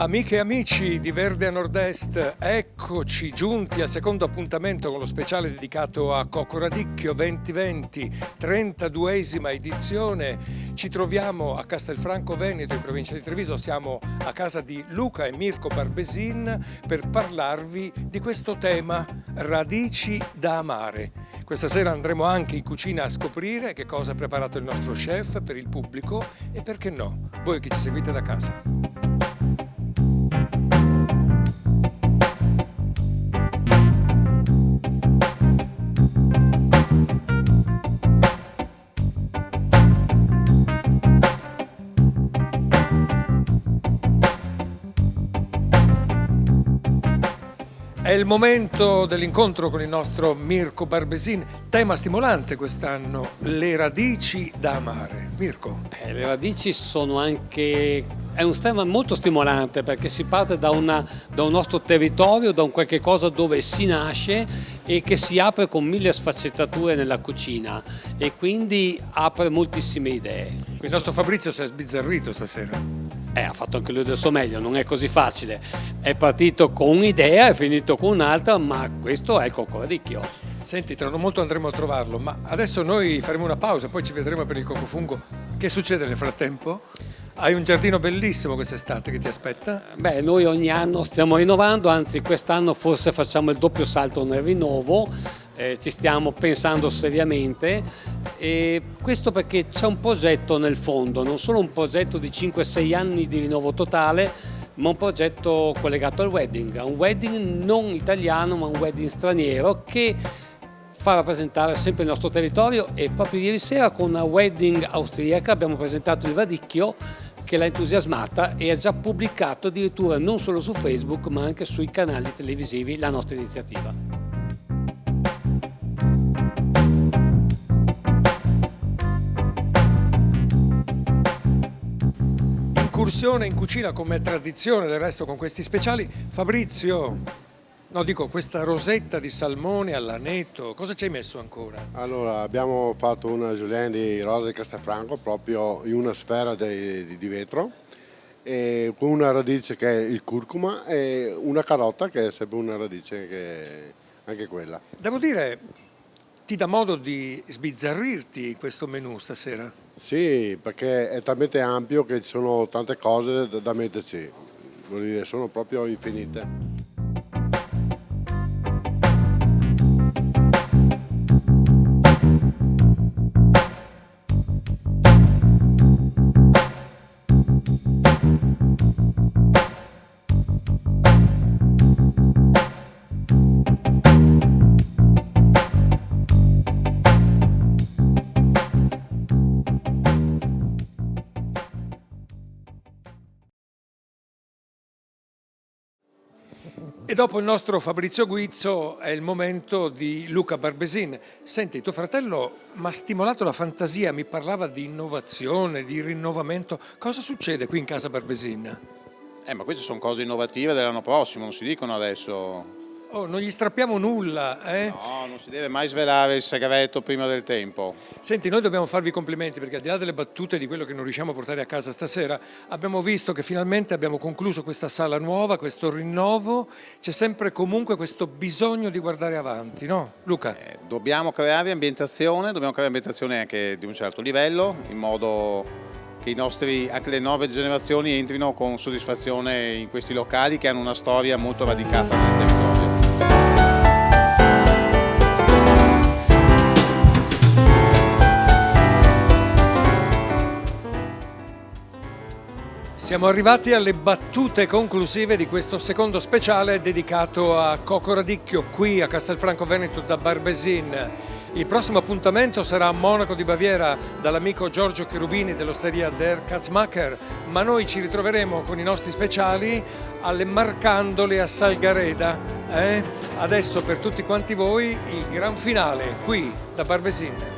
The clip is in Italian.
Amiche e amici di Verde a Nord-Est, eccoci giunti al secondo appuntamento con lo speciale dedicato a Cocco Radicchio 2020, 32esima edizione. Ci troviamo a Castelfranco Veneto, in provincia di Treviso. Siamo a casa di Luca e Mirko Barbesin per parlarvi di questo tema, radici da amare. Questa sera andremo anche in cucina a scoprire che cosa ha preparato il nostro chef per il pubblico e perché no, voi che ci seguite da casa. È il momento dell'incontro con il nostro Mirko Barbesin, tema stimolante quest'anno, le radici da amare. Mirko. Le radici sono anche, è un tema molto stimolante perché si parte da un nostro territorio, da un qualche cosa dove si nasce e che si apre con mille sfaccettature nella cucina e quindi apre moltissime idee. Il nostro Fabrizio si è sbizzarrito stasera. Ha fatto anche lui del suo meglio, non è così facile. È partito con un'idea, è finito con un'altra, ma questo è il Cocco Radicchio. Senti, tra non molto andremo a trovarlo, ma adesso noi faremo una pausa, poi ci vedremo per il Cocofungo. Che succede nel frattempo? Hai un giardino bellissimo quest'estate che ti aspetta? Noi ogni anno stiamo rinnovando, anzi quest'anno forse facciamo il doppio salto nel rinnovo, ci stiamo pensando seriamente e questo perché c'è un progetto nel fondo, non solo un progetto di 5-6 anni di rinnovo totale, ma un progetto collegato al wedding, un wedding non italiano ma un wedding straniero che fa rappresentare sempre il nostro territorio e proprio ieri sera con una wedding austriaca abbiamo presentato il radicchio che l'ha entusiasmata e ha già pubblicato addirittura non solo su Facebook ma anche sui canali televisivi la nostra iniziativa. Incursione in cucina come tradizione del resto con questi speciali. Fabrizio, questa rosetta di salmone all'aneto, cosa ci hai messo ancora? Allora, abbiamo fatto una julienne di rosa di Castelfranco proprio in una sfera di vetro e con una radice che è il curcuma e una carota che è sempre una radice che è anche quella. Devo dire, ti dà modo di sbizzarrirti questo menù stasera? Sì, perché è talmente ampio che ci sono tante cose da metterci, vuol dire, sono proprio infinite. E dopo il nostro Fabrizio Guizzo è il momento di Luca Barbesin. Senti, tuo fratello mi ha stimolato la fantasia, mi parlava di innovazione, di rinnovamento. Cosa succede qui in casa Barbesin? Ma queste sono cose innovative dell'anno prossimo, non si dicono adesso. Oh, non gli strappiamo nulla, eh? No, non si deve mai svelare il segreto prima del tempo. Senti, noi dobbiamo farvi complimenti perché al di là delle battute di quello che non riusciamo a portare a casa stasera, abbiamo visto che finalmente abbiamo concluso questa sala nuova, questo rinnovo, c'è sempre comunque questo bisogno di guardare avanti, no? Luca? Dobbiamo creare ambientazione anche di un certo livello, in modo che anche le nuove generazioni entrino con soddisfazione in questi locali che hanno una storia molto radicata nel territorio. Siamo arrivati alle battute conclusive di questo secondo speciale dedicato a Cocco Radicchio qui a Castelfranco Veneto da Barbesin. Il prossimo appuntamento sarà a Monaco di Baviera dall'amico Giorgio Cherubini dell'osteria Der Katzmacher, ma noi ci ritroveremo con i nostri speciali alle Marcandole a Salgareda. Adesso per tutti quanti voi il gran finale qui da Barbesin.